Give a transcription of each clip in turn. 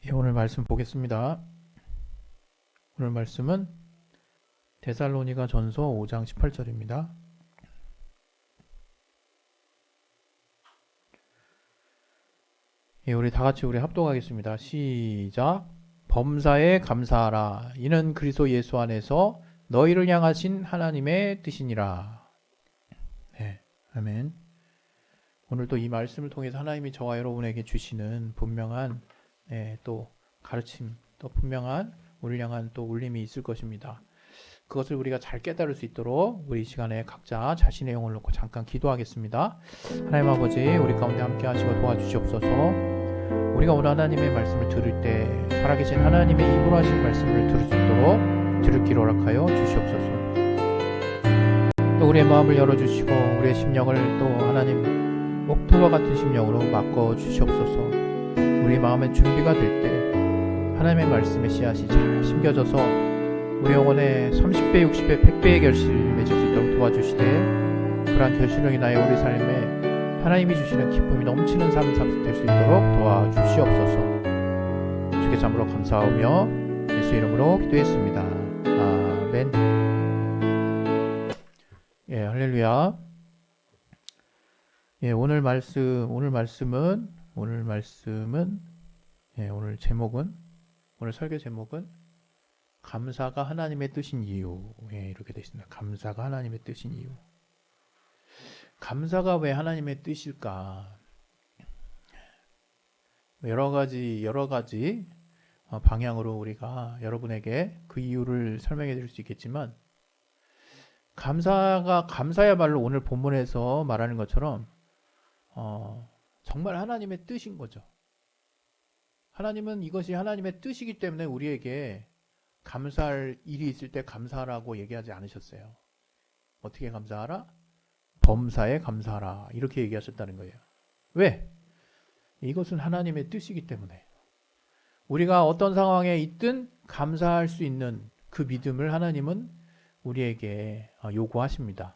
예, 오늘 말씀 보겠습니다. 오늘 말씀은 데살로니가 전서 5장 18절입니다. 예, 우리 다 같이 합독하겠습니다. 시작. 범사에 감사하라. 이는 그리스도 예수 안에서 너희를 향하신 하나님의 뜻이니라. 네, 아멘. 오늘도 이 말씀을 통해서 하나님이 저와 여러분에게 주시는 분명한 또 가르침, 또 분명한 우리를 향한 또 울림이 있을 것입니다. 그것을 우리가 잘 깨달을 수 있도록 우리 시간에 각자 자신의 영혼을 놓고 잠깐 기도하겠습니다. 하나님 아버지, 우리 가운데 함께 하시고 도와주시옵소서. 우리가 오늘 하나님의 말씀을 들을 때 살아계신 하나님의 입으로 하신 말씀을 들을 수 있도록 들을 길 허락하여 주시옵소서. 또 우리의 마음을 열어주시고 우리의 심령을 또 하나님 목표와 같은 심령으로 바꿔 주시옵소서. 우리 마음의 준비가 될 때 하나님의 말씀의 씨앗이 잘 심겨져서 우리 영혼에 30배, 60배, 100배의 결실을 맺을 수 있도록 도와주시되, 그러한 결실로 인하여 우리 삶에 하나님이 주시는 기쁨이 넘치는 삶이 될 수 있도록 도와주시옵소서. 주께 참으로 감사하며 예수 이름으로 기도했습니다. 아멘. 예, 할렐루야. 예, 오늘 설교 제목은 감사가 하나님의 뜻인 이유. 예, 이렇게 되어 있습니다. 감사가 하나님의 뜻인 이유. 감사가 왜 하나님의 뜻일까? 여러 가지 방향으로 우리가 여러분에게 그 이유를 설명해 드릴 수 있겠지만, 감사야말로 오늘 본문에서 말하는 것처럼 정말 하나님의 뜻인 거죠. 하나님은 이것이 하나님의 뜻이기 때문에 우리에게 감사할 일이 있을 때 감사하라고 얘기하지 않으셨어요. 어떻게 감사하라? 범사에 감사하라. 이렇게 얘기하셨다는 거예요. 왜? 이것은 하나님의 뜻이기 때문에. 우리가 어떤 상황에 있든 감사할 수 있는 그 믿음을 하나님은 우리에게 요구하십니다.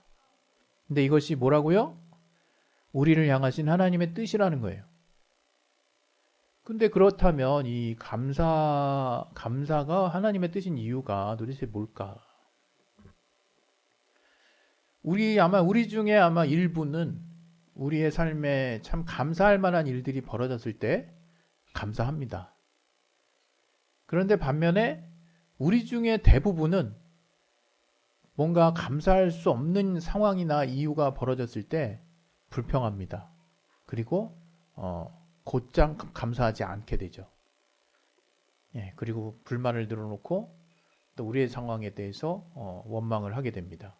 근데 이것이 뭐라고요? 우리를 향하신 하나님의 뜻이라는 거예요. 근데 그렇다면 이 감사가 하나님의 뜻인 이유가 도대체 뭘까? 우리 중에 아마 일부는 우리의 삶에 참 감사할 만한 일들이 벌어졌을 때 감사합니다. 그런데 반면에 우리 중에 대부분은 뭔가 감사할 수 없는 상황이나 이유가 벌어졌을 때 불평합니다. 그리고 곧장 감사하지 않게 되죠. 예, 그리고 불만을 늘어놓고 또 우리의 상황에 대해서 원망을 하게 됩니다.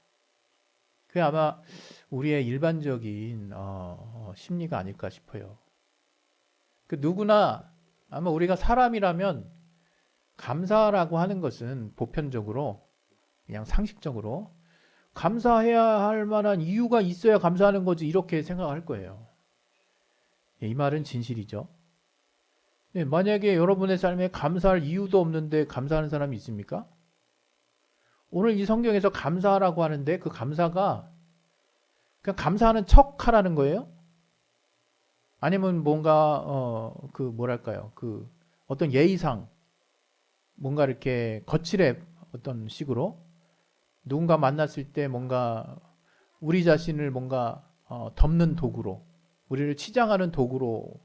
그게 아마 우리의 일반적인 심리가 아닐까 싶어요. 그 누구나 아마 우리가 사람이라면 감사라고 하는 것은 보편적으로 그냥 상식적으로 감사해야 할 만한 이유가 있어야 감사하는 거지, 이렇게 생각할 거예요. 이 말은 진실이죠. 네, 만약에 여러분의 삶에 감사할 이유도 없는데 감사하는 사람이 있습니까? 오늘 이 성경에서 감사하라고 하는데 그 감사가 그냥 감사하는 척 하라는 거예요? 아니면 뭔가 어떤 예의상 뭔가 이렇게 거칠게 어떤 식으로 누군가 만났을 때 뭔가 우리 자신을 뭔가 덮는 도구로, 우리를 치장하는 도구로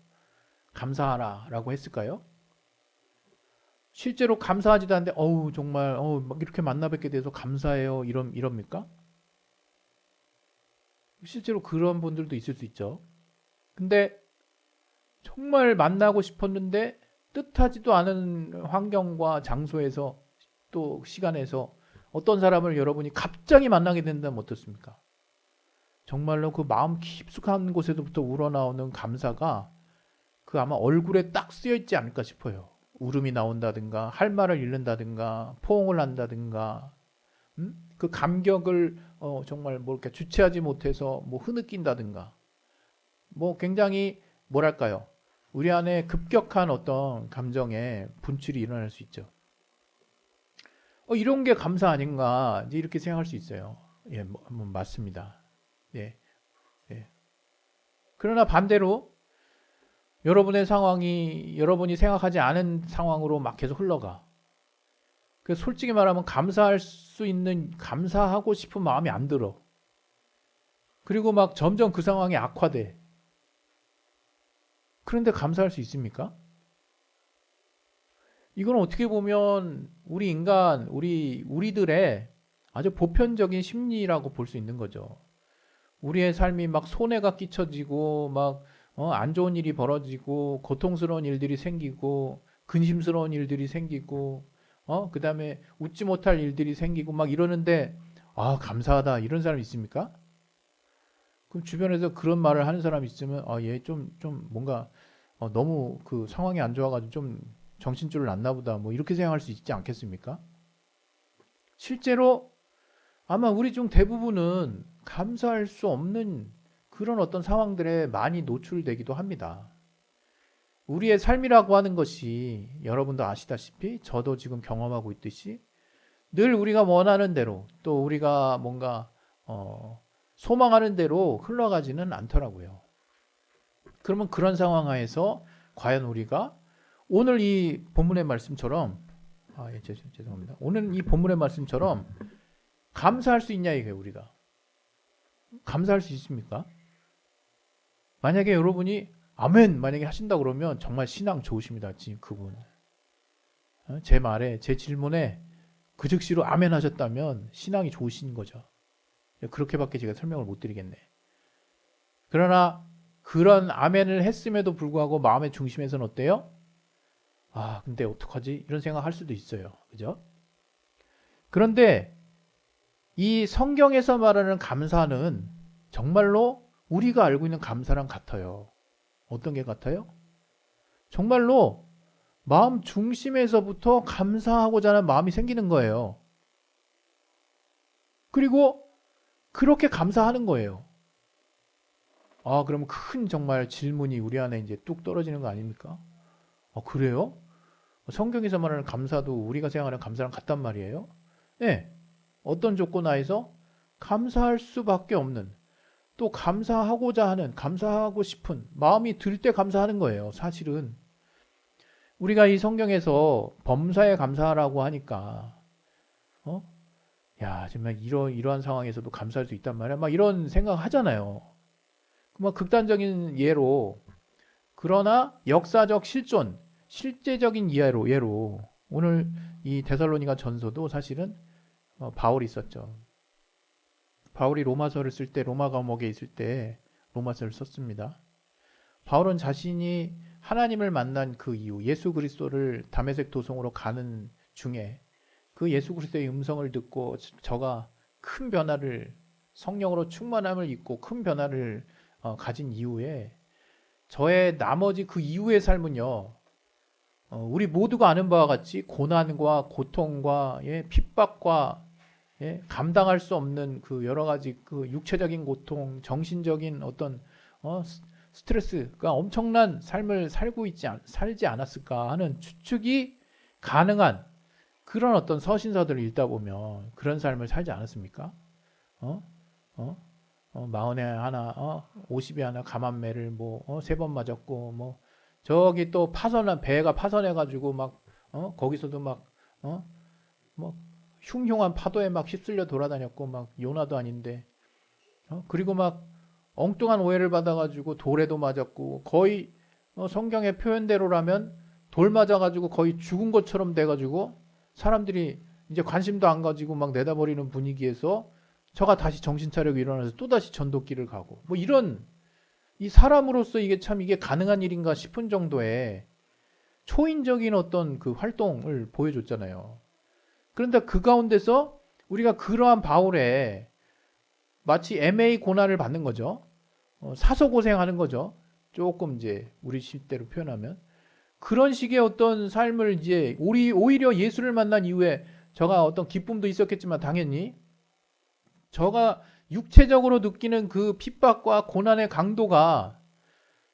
감사하라 라고 했을까요? 실제로 감사하지도 않는데 정말 막 이렇게 만나 뵙게 돼서 감사해요 이럽니까? 실제로 그런 분들도 있을 수 있죠. 근데 정말 만나고 싶었는데 뜻하지도 않은 환경과 장소에서 또 시간에서 어떤 사람을 여러분이 갑자기 만나게 된다면 어떻습니까? 정말로 그 마음 깊숙한 곳에서부터 우러나오는 감사가 그 아마 얼굴에 딱 쓰여 있지 않을까 싶어요. 울음이 나온다든가 할 말을 잃는다든가 포옹을 한다든가 그 감격을 정말 이렇게 주체하지 못해서 흐느낀다든가 굉장히 뭐랄까요? 우리 안에 급격한 어떤 감정의 분출이 일어날 수 있죠. 이런 게 감사 아닌가 이렇게 생각할 수 있어요. 예, 맞습니다. 예, 예. 그러나 반대로 여러분의 상황이 여러분이 생각하지 않은 상황으로 막 계속 흘러가. 그래서 솔직히 말하면 감사할 수 있는, 감사하고 싶은 마음이 안 들어. 그리고 막 점점 그 상황이 악화돼. 그런데 감사할 수 있습니까? 이건 어떻게 보면 우리 인간, 우리들의 아주 보편적인 심리라고 볼 수 있는 거죠. 우리의 삶이 막 손해가 끼쳐지고 막 안 좋은 일이 벌어지고 고통스러운 일들이 생기고 근심스러운 일들이 생기고 그다음에 웃지 못할 일들이 생기고 막 이러는데 아, 감사하다 이런 사람 있습니까? 그럼 주변에서 그런 말을 하는 사람 있으면 얘 좀 뭔가 너무 그 상황이 안 좋아가지고 좀 정신줄을 놨나 보다 뭐 이렇게 생각할 수 있지 않겠습니까? 실제로 아마 우리 중 대부분은 감사할 수 없는 그런 어떤 상황들에 많이 노출되기도 합니다. 우리의 삶이라고 하는 것이 여러분도 아시다시피 저도 지금 경험하고 있듯이 늘 우리가 원하는 대로 또 우리가 뭔가 소망하는 대로 흘러가지는 않더라고요. 그러면 그런 상황 하에서 과연 우리가 오늘 이 본문의 말씀처럼 죄송합니다. 오늘 이 본문의 말씀처럼 감사할 수 있냐 이게 우리가 감사할 수 있습니까? 만약에 여러분이 아멘 만약에 하신다 그러면 정말 신앙 좋으십니다. 지금 그분 제 말에 제 질문에 그 즉시로 아멘 하셨다면 신앙이 좋으신 거죠. 그렇게밖에 제가 설명을 못 드리겠네. 그러나 그런 아멘을 했음에도 불구하고 마음의 중심에서는 어때요? 아, 근데 어떡하지? 이런 생각 할 수도 있어요. 그죠? 그런데 이 성경에서 말하는 감사는 정말로 우리가 알고 있는 감사랑 같아요. 어떤 게 같아요? 정말로 마음 중심에서부터 감사하고자 하는 마음이 생기는 거예요. 그리고 그렇게 감사하는 거예요. 아, 그러면 큰 정말 질문이 우리 안에 이제 뚝 떨어지는 거 아닙니까? 그래요? 성경에서 말하는 감사도 우리가 생각하는 감사랑 같단 말이에요? 네. 어떤 조건 하에서 감사할 수밖에 없는 또 감사하고자 하는 감사하고 싶은 마음이 들 때 감사하는 거예요. 사실은 우리가 이 성경에서 범사에 감사하라고 하니까 야 정말 이러한 상황에서도 감사할 수 있단 말이야 막 이런 생각 하잖아요. 막 극단적인 예로 그러나 역사적 실존 실제적인 예로 오늘 이 데살로니가 전서도 사실은 바울이 썼죠. 바울이 로마서를 쓸 때 로마 감옥에 있을 때 로마서를 썼습니다. 바울은 자신이 하나님을 만난 그 이후 예수 그리스도를 다메섹 도성으로 가는 중에 그 예수 그리스도의 음성을 듣고 저가 큰 변화를 성령으로 충만함을 입고 큰 변화를 가진 이후에 저의 나머지 그 이후의 삶은요. 우리 모두가 아는 바와 같이 고난과 고통과 핍박과 감당할 수 없는 그 여러 가지 그 육체적인 고통, 정신적인 어떤 스트레스가 엄청난 삶을 살지 않았을까 하는 추측이 가능한 그런 어떤 서신서들을 읽다 보면 그런 삶을 살지 않았습니까? 마흔에 하나, 50에 하나 감한매를 뭐, 3번 맞았고, 뭐, 저기 또 배가 파손해가지고 막, 거기서도 막, 뭐, 흉흉한 파도에 막 휩쓸려 돌아다녔고, 막, 요나도 아닌데, 그리고 막, 엉뚱한 오해를 받아가지고 돌에도 맞았고, 거의, 성경의 표현대로라면 돌 맞아가지고 거의 죽은 것처럼 돼가지고, 사람들이 이제 관심도 안 가지고 막 내다버리는 분위기에서 저가 다시 정신 차리고 일어나서 또다시 전도길을 가고 뭐 이런 이 사람으로서 이게 가능한 일인가 싶은 정도의 초인적인 어떤 그 활동을 보여줬잖아요. 그런데 그 가운데서 우리가 그러한 바울의 마치 MA 고난을 받는 거죠. 사서 고생하는 거죠. 조금 이제 우리 시대로 표현하면 그런 식의 어떤 삶을 이제 오히려 예수를 만난 이후에 저가 어떤 기쁨도 있었겠지만 당연히 저가 육체적으로 느끼는 그 핍박과 고난의 강도가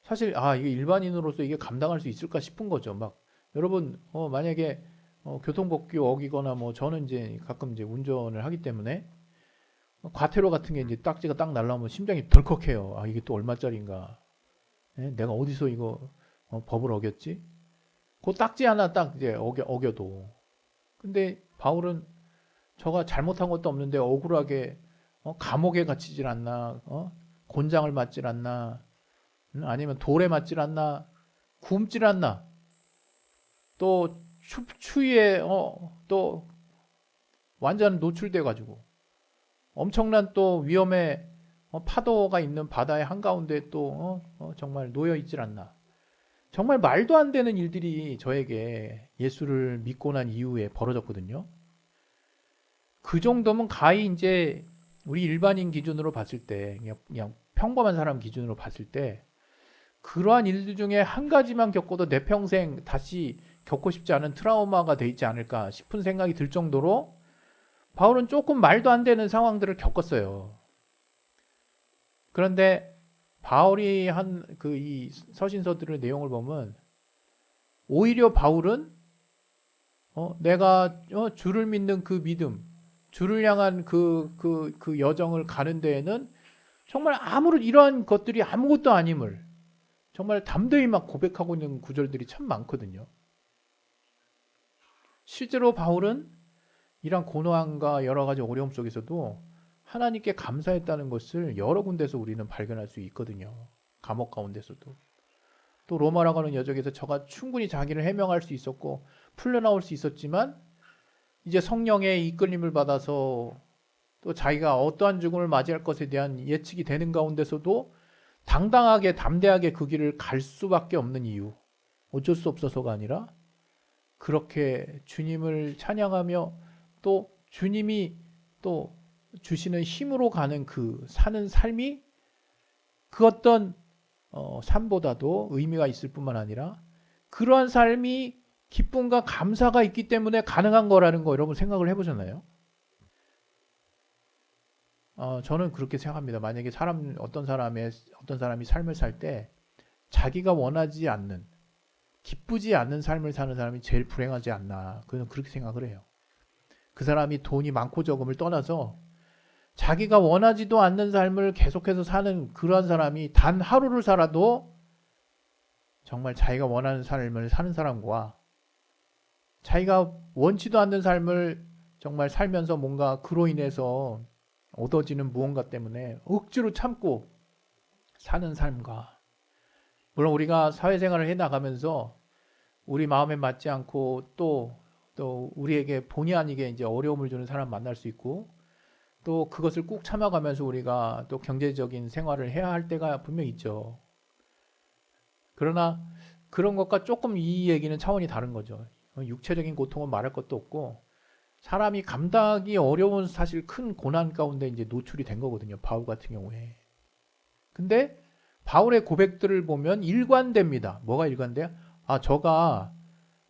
사실 이게 일반인으로서 이게 감당할 수 있을까 싶은 거죠. 막 여러분 만약에 교통법규 어기거나 뭐 저는 이제 가끔 이제 운전을 하기 때문에 과태료 같은 게 이제 딱지가 딱 날라오면 심장이 덜컥해요. 이게 또 얼마짜리인가? 내가 어디서 이거 법을 어겼지? 그 딱지 하나 딱 이제 어겨도. 근데 바울은 저가 잘못한 것도 없는데 억울하게 감옥에 갇히질 않나, 곤장을 맞질 않나, 아니면 돌에 맞질 않나, 굶질 않나, 또 추위에 또 완전 노출돼 가지고 엄청난 또 위험에 파도가 있는 바다의 한가운데 또 정말 놓여 있질 않나. 정말 말도 안 되는 일들이 저에게 예수를 믿고 난 이후에 벌어졌거든요. 그 정도면 가히 이제 우리 일반인 기준으로 봤을 때, 그냥 평범한 사람 기준으로 봤을 때, 그러한 일들 중에 한 가지만 겪어도 내 평생 다시 겪고 싶지 않은 트라우마가 돼 있지 않을까 싶은 생각이 들 정도로 바울은 조금 말도 안 되는 상황들을 겪었어요. 그런데 바울이 한 그 이 서신서들의 내용을 보면 오히려 바울은 내가 주를 믿는 그 믿음, 주를 향한 그 여정을 가는 데에는 정말 아무런 이러한 것들이 아무것도 아님을 정말 담대히 막 고백하고 있는 구절들이 참 많거든요. 실제로 바울은 이런 고난과 여러 가지 어려움 속에서도 하나님께 감사했다는 것을 여러 군데서 우리는 발견할 수 있거든요. 감옥 가운데서도. 또 로마라고 하는 여정에서 저가 충분히 자기를 해명할 수 있었고 풀려나올 수 있었지만 이제 성령의 이끌림을 받아서 또 자기가 어떠한 죽음을 맞이할 것에 대한 예측이 되는 가운데서도 당당하게 담대하게 그 길을 갈 수밖에 없는 이유, 어쩔 수 없어서가 아니라 그렇게 주님을 찬양하며 또 주님이 또 주시는 힘으로 가는 그 사는 삶이 그 어떤 삶보다도 의미가 있을 뿐만 아니라 그러한 삶이 기쁨과 감사가 있기 때문에 가능한 거라는 거 여러분 생각을 해보셨나요? 저는 그렇게 생각합니다. 만약에 어떤 사람이 삶을 살 때 자기가 원하지 않는 기쁘지 않는 삶을 사는 사람이 제일 불행하지 않나. 그는 그렇게 생각을 해요. 그 사람이 돈이 많고 적음을 떠나서 자기가 원하지도 않는 삶을 계속해서 사는 그러한 사람이 단 하루를 살아도 정말 자기가 원하는 삶을 사는 사람과 자기가 원치도 않는 삶을 정말 살면서 뭔가 그로 인해서 얻어지는 무언가 때문에 억지로 참고 사는 삶과 물론 우리가 사회생활을 해나가면서 우리 마음에 맞지 않고 또 우리에게 본의 아니게 이제 어려움을 주는 사람 만날 수 있고 또 그것을 꾹 참아가면서 우리가 또 경제적인 생활을 해야 할 때가 분명 있죠. 그러나 그런 것과 조금 이 얘기는 차원이 다른 거죠. 육체적인 고통은 말할 것도 없고 사람이 감당하기 어려운 사실 큰 고난 가운데 이제 노출이 된 거거든요. 바울 같은 경우에. 근데 바울의 고백들을 보면 일관됩니다. 뭐가 일관돼요? 저가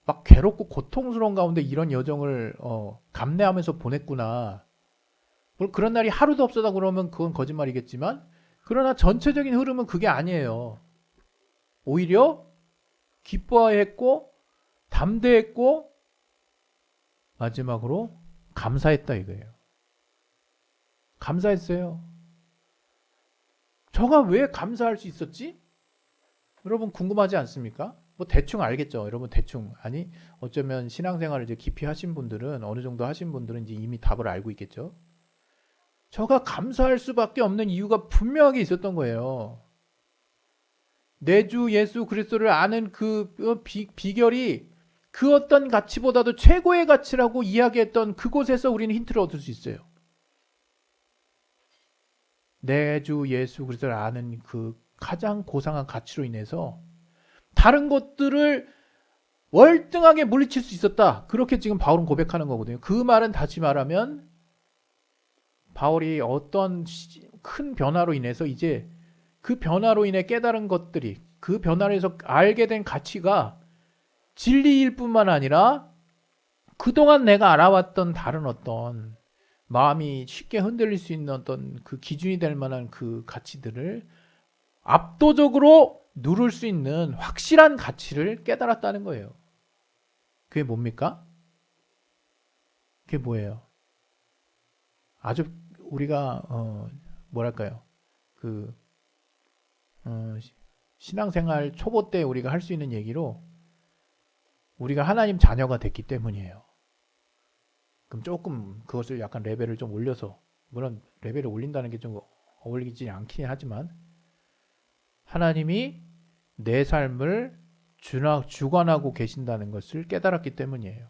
막 괴롭고 고통스러운 가운데 이런 여정을 감내하면서 보냈구나. 물론 그런 날이 하루도 없었다 그러면 그건 거짓말이겠지만 그러나 전체적인 흐름은 그게 아니에요. 오히려 기뻐했고 담대했고 마지막으로 감사했다 이거예요. 감사했어요. 저가 왜 감사할 수 있었지? 여러분 궁금하지 않습니까? 뭐 대충 알겠죠. 여러분 대충 아니 어쩌면 신앙생활을 이제 깊이 하신 분들은 어느 정도 하신 분들은 이제 이미 답을 알고 있겠죠. 저가 감사할 수밖에 없는 이유가 분명하게 있었던 거예요. 내 주 예수 그리스도를 아는 그 비결이 그 어떤 가치보다도 최고의 가치라고 이야기했던 그곳에서 우리는 힌트를 얻을 수 있어요. 내 주 예수 그리스도를 아는 그 가장 고상한 가치로 인해서 다른 것들을 월등하게 물리칠 수 있었다. 그렇게 지금 바울은 고백하는 거거든요. 그 말은 다시 말하면 바울이 어떤 큰 변화로 인해서 이제 그 변화로 인해 깨달은 것들이 그 변화에서 알게 된 가치가 진리일 뿐만 아니라 그동안 내가 알아왔던 다른 어떤 마음이 쉽게 흔들릴 수 있는 어떤 그 기준이 될 만한 그 가치들을 압도적으로 누를 수 있는 확실한 가치를 깨달았다는 거예요. 그게 뭡니까? 그게 뭐예요? 아주 우리가 뭐랄까요? 그 신앙생활 초보 때 우리가 할 수 있는 얘기로 우리가 하나님 자녀가 됐기 때문이에요. 그럼 조금 그것을 약간 레벨을 좀 올려서, 물론 레벨을 올린다는 게 좀 어울리지 않긴 하지만, 하나님이 내 삶을 주관하고 계신다는 것을 깨달았기 때문이에요.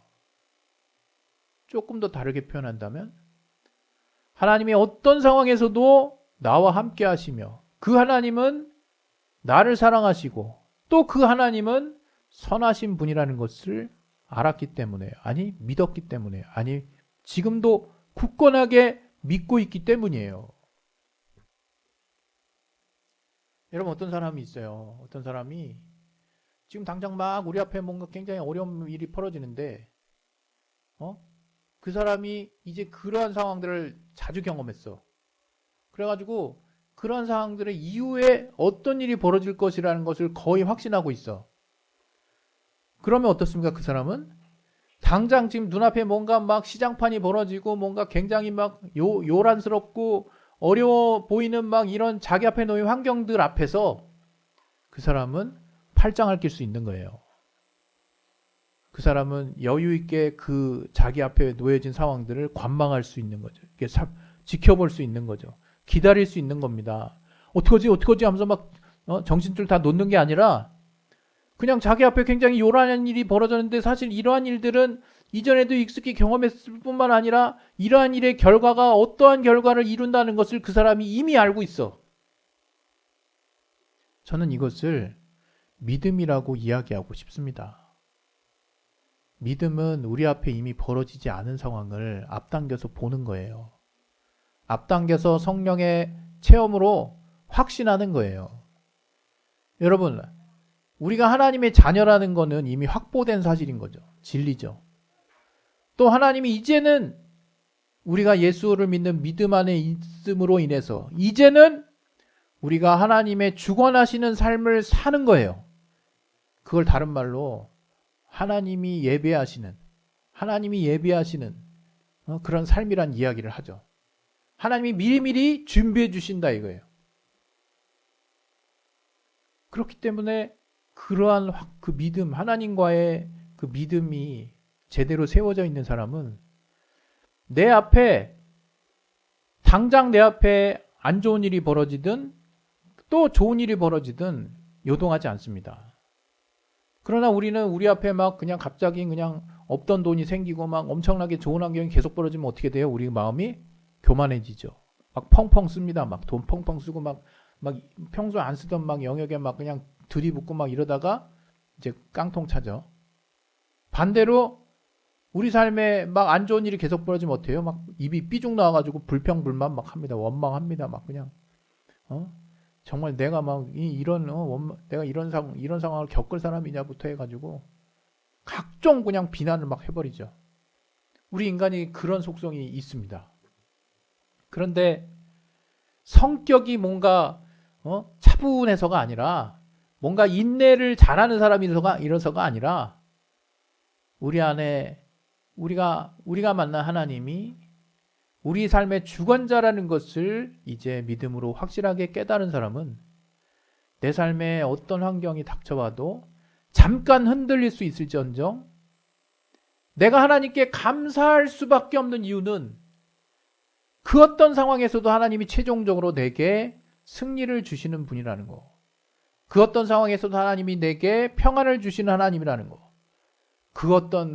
조금 더 다르게 표현한다면, 하나님이 어떤 상황에서도 나와 함께 하시며, 그 하나님은 나를 사랑하시고, 또 그 하나님은 선하신 분이라는 것을 알았기 때문에, 아니 믿었기 때문에, 아니 지금도 굳건하게 믿고 있기 때문이에요. 여러분, 어떤 사람이 있어요. 어떤 사람이 지금 당장 막 우리 앞에 뭔가 굉장히 어려운 일이 벌어지는데, 그 사람이 이제 그러한 상황들을 자주 경험했어. 그래가지고 그러한 상황들의 이후에 어떤 일이 벌어질 것이라는 것을 거의 확신하고 있어. 그러면 어떻습니까? 그 사람은 당장 지금 눈앞에 뭔가 막 시장판이 벌어지고 뭔가 굉장히 막 요란스럽고 어려워 보이는 막 이런 자기 앞에 놓인 환경들 앞에서 그 사람은 팔짱을 낄 수 있는 거예요. 그 사람은 여유 있게 그 자기 앞에 놓여진 상황들을 관망할 수 있는 거죠. 이게 지켜볼 수 있는 거죠. 기다릴 수 있는 겁니다. 어떡하지 하면서 막 정신줄 다 놓는 게 아니라, 그냥 자기 앞에 굉장히 요란한 일이 벌어졌는데 사실 이러한 일들은 이전에도 익숙히 경험했을 뿐만 아니라 이러한 일의 결과가 어떠한 결과를 이룬다는 것을 그 사람이 이미 알고 있어. 저는 이것을 믿음이라고 이야기하고 싶습니다. 믿음은 우리 앞에 이미 벌어지지 않은 상황을 앞당겨서 보는 거예요. 앞당겨서 성령의 체험으로 확신하는 거예요. 여러분, 우리가 하나님의 자녀라는 것은 이미 확보된 사실인 거죠. 진리죠. 또 하나님이 이제는 우리가 예수를 믿는 믿음 안에 있음으로 인해서 이제는 우리가 하나님의 주관하시는 삶을 사는 거예요. 그걸 다른 말로 하나님이 예배하시는 그런 삶이란 이야기를 하죠. 하나님이 미리미리 준비해 주신다 이거예요. 그렇기 때문에 그러한 그 믿음, 하나님과의 그 믿음이 제대로 세워져 있는 사람은 당장 내 앞에 안 좋은 일이 벌어지든 또 좋은 일이 벌어지든 요동하지 않습니다. 그러나 우리는 우리 앞에 막 그냥 갑자기 그냥 없던 돈이 생기고 막 엄청나게 좋은 환경이 계속 벌어지면 어떻게 돼요? 우리 마음이 교만해지죠. 막 펑펑 씁니다. 막 돈 펑펑 쓰고 막 평소에 안 쓰던 막 영역에 막 그냥 들이붓고 막 이러다가 이제 깡통 차죠. 반대로 우리 삶에 막 안 좋은 일이 계속 벌어지면 어때요? 막 입이 삐죽 나와가지고 불평불만 막 합니다. 원망합니다. 막 그냥 정말 내가 막 내가 이런 상황을 겪을 사람이냐부터 해가지고 각종 그냥 비난을 막 해버리죠. 우리 인간이 그런 속성이 있습니다. 그런데 성격이 뭔가 차분해서가 아니라, 뭔가 인내를 잘하는 사람이라서가 아니라, 우리 안에 우리가 만난 하나님이 우리 삶의 주관자라는 것을 이제 믿음으로 확실하게 깨달은 사람은 내 삶에 어떤 환경이 닥쳐와도 잠깐 흔들릴 수 있을지언정 내가 하나님께 감사할 수밖에 없는 이유는 그 어떤 상황에서도 하나님이 최종적으로 내게 승리를 주시는 분이라는 거, 그 어떤 상황에서도 하나님이 내게 평안을 주시는 하나님이라는 거, 그 어떤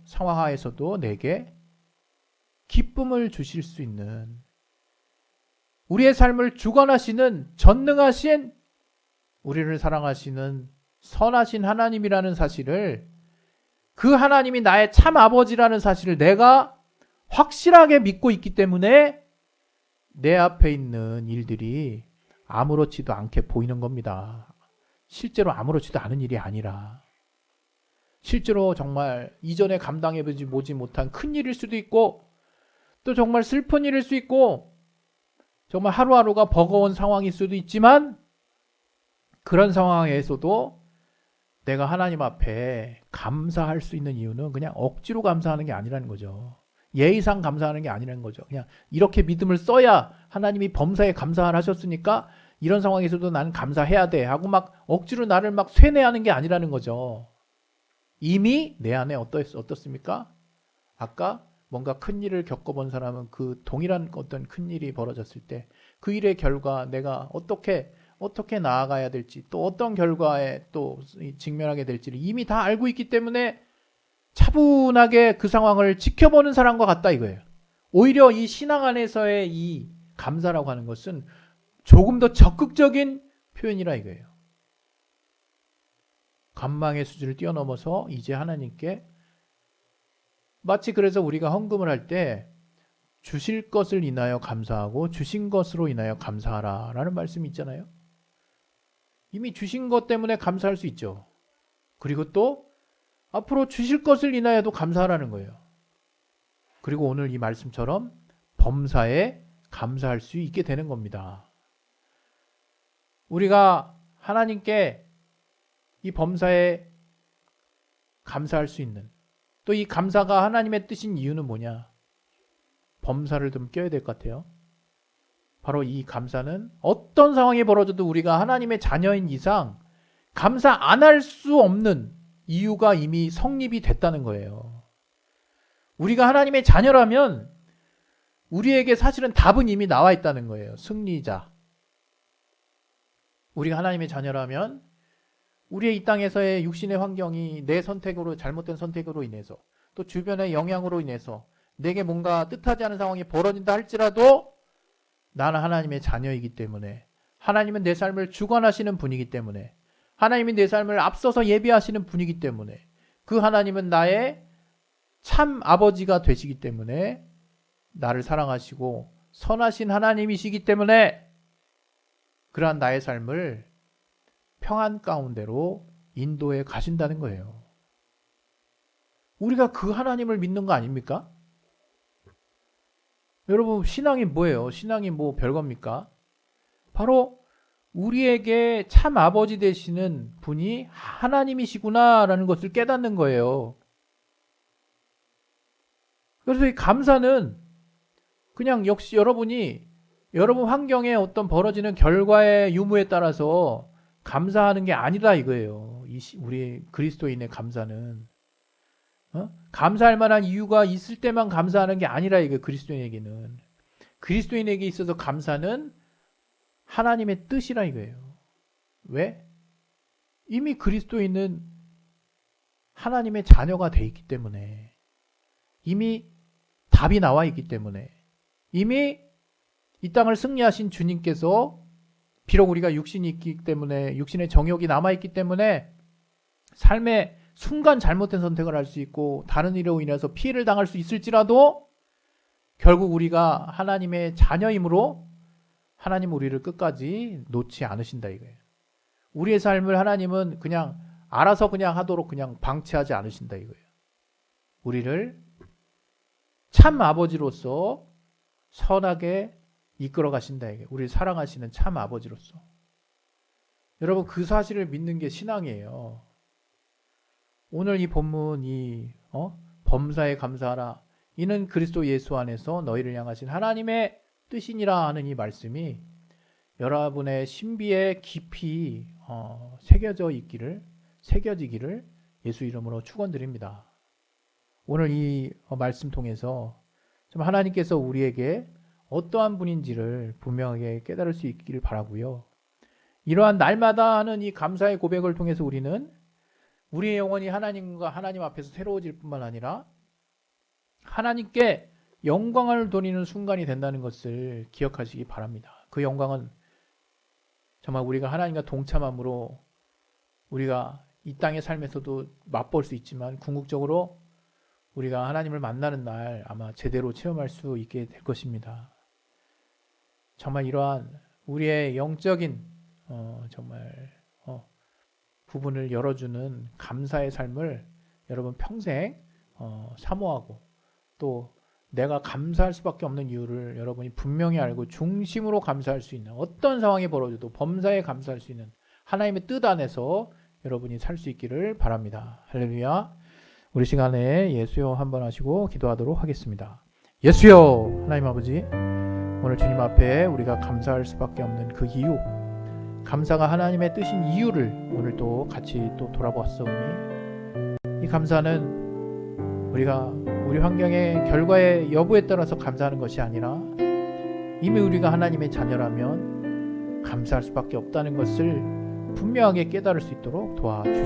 상황 하에서도 내게 기쁨을 주실 수 있는, 우리의 삶을 주관하시는 전능하신, 우리를 사랑하시는 선하신 하나님이라는 사실을, 그 하나님이 나의 참 아버지라는 사실을 내가 확실하게 믿고 있기 때문에 내 앞에 있는 일들이 아무렇지도 않게 보이는 겁니다. 실제로 아무렇지도 않은 일이 아니라, 실제로 정말 이전에 감당해보지 못한 큰 일일 수도 있고, 또 정말 슬픈 일일 수 있고, 정말 하루하루가 버거운 상황일 수도 있지만, 그런 상황에서도 내가 하나님 앞에 감사할 수 있는 이유는 그냥 억지로 감사하는 게 아니라는 거죠. 예의상 감사하는 게 아니라는 거죠. 그냥 이렇게 믿음을 써야 하나님이 범사에 감사를 하셨으니까 이런 상황에서도 난 감사해야 돼 하고 막 억지로 나를 막 쇠뇌하는 게 아니라는 거죠. 이미 내 안에 어떻습니까? 아까 뭔가 큰 일을 겪어본 사람은 그 동일한 어떤 큰 일이 벌어졌을 때 그 일의 결과 내가 어떻게 나아가야 될지 또 어떤 결과에 또 직면하게 될지를 이미 다 알고 있기 때문에 차분하게 그 상황을 지켜보는 사람과 같다 이거예요. 오히려 이 신앙 안에서의 이 감사라고 하는 것은 조금 더 적극적인 표현이라 이거예요. 관망의 수준을 뛰어넘어서 이제 하나님께 마치 그래서 우리가 헌금을 할 때 주실 것을 인하여 감사하고 주신 것으로 인하여 감사하라 라는 말씀이 있잖아요. 이미 주신 것 때문에 감사할 수 있죠. 그리고 또 앞으로 주실 것을 인하여도 감사하라는 거예요. 그리고 오늘 이 말씀처럼 범사에 감사할 수 있게 되는 겁니다. 우리가 하나님께 이 범사에 감사할 수 있는 또 이 감사가 하나님의 뜻인 이유는 뭐냐? 범사를 좀 껴야 될 것 같아요. 바로 이 감사는 어떤 상황이 벌어져도 우리가 하나님의 자녀인 이상 감사 안 할 수 없는 이유가 이미 성립이 됐다는 거예요. 우리가 하나님의 자녀라면 우리에게 사실은 답은 이미 나와 있다는 거예요. 승리자. 우리가 하나님의 자녀라면 우리의 이 땅에서의 육신의 환경이 내 선택으로 잘못된 선택으로 인해서 또 주변의 영향으로 인해서 내게 뭔가 뜻하지 않은 상황이 벌어진다 할지라도 나는 하나님의 자녀이기 때문에 하나님은 내 삶을 주관하시는 분이기 때문에 하나님이 내 삶을 앞서서 예비하시는 분이기 때문에 그 하나님은 나의 참 아버지가 되시기 때문에 나를 사랑하시고 선하신 하나님이시기 때문에 그러한 나의 삶을 평안 가운데로 인도해 가신다는 거예요. 우리가 그 하나님을 믿는 거 아닙니까? 여러분 신앙이 뭐예요? 신앙이 뭐 별겁니까? 바로 우리에게 참 아버지 되시는 분이 하나님이시구나라는 것을 깨닫는 거예요. 그래서 이 감사는 그냥 역시 여러분이 여러분 환경에 어떤 벌어지는 결과의 유무에 따라서 감사하는 게 아니다 이거예요. 우리 그리스도인의 감사는 감사할 만한 이유가 있을 때만 감사하는 게 아니라 이거 그리스도인에게는 그리스도인에게 있어서 감사는 하나님의 뜻이라 이거예요. 왜? 이미 그리스도인은 하나님의 자녀가 돼 있기 때문에 이미 답이 나와 있기 때문에 이미 이 땅을 승리하신 주님께서 비록 우리가 육신이 있기 때문에 육신의 정욕이 남아있기 때문에 삶의 순간 잘못된 선택을 할 수 있고 다른 일로 인해서 피해를 당할 수 있을지라도 결국 우리가 하나님의 자녀이므로 하나님은 우리를 끝까지 놓지 않으신다 이거예요. 우리의 삶을 하나님은 그냥 알아서 그냥 하도록 그냥 방치하지 않으신다 이거예요. 우리를 참 아버지로서 선하게 이끌어 가신다 이게 우리를 사랑하시는 참 아버지로서. 여러분 그 사실을 믿는 게 신앙이에요. 오늘 이 본문이 범사에 감사하라 이는 그리스도 예수 안에서 너희를 향하신 하나님의 뜻이니라 하는 이 말씀이 여러분의 신비에 깊이 새겨지기를 예수 이름으로 축원드립니다. 오늘 이 말씀 통해서 좀 하나님께서 우리에게 어떠한 분인지를 분명하게 깨달을 수 있기를 바라고요. 이러한 날마다 하는 이 감사의 고백을 통해서 우리는 우리의 영혼이 하나님과 하나님 앞에서 새로워질 뿐만 아니라 하나님께 영광을 돌리는 순간이 된다는 것을 기억하시기 바랍니다. 그 영광은 정말 우리가 하나님과 동참함으로 우리가 이 땅의 삶에서도 맛볼 수 있지만 궁극적으로 우리가 하나님을 만나는 날 아마 제대로 체험할 수 있게 될 것입니다. 정말 이러한 우리의 영적인 정말 부분을 열어주는 감사의 삶을 여러분 평생 사모하고 또 내가 감사할 수밖에 없는 이유를 여러분이 분명히 알고 중심으로 감사할 수 있는 어떤 상황이 벌어져도 범사에 감사할 수 있는 하나님의 뜻 안에서 여러분이 살 수 있기를 바랍니다. 할렐루야. 우리 시간에 예수여 한번 하시고 기도하도록 하겠습니다. 예수여 하나님 아버지 오늘 주님 앞에 우리가 감사할 수밖에 없는 그 이유 감사가 하나님의 뜻인 이유를 오늘 또 같이 또 돌아보았으니, 이 감사는 우리가 우리 환경의 결과의 여부에 따라서 감사하는 것이 아니라 이미 우리가 하나님의 자녀라면 감사할 수밖에 없다는 것을 분명하게 깨달을 수 있도록 도와주시옵소서.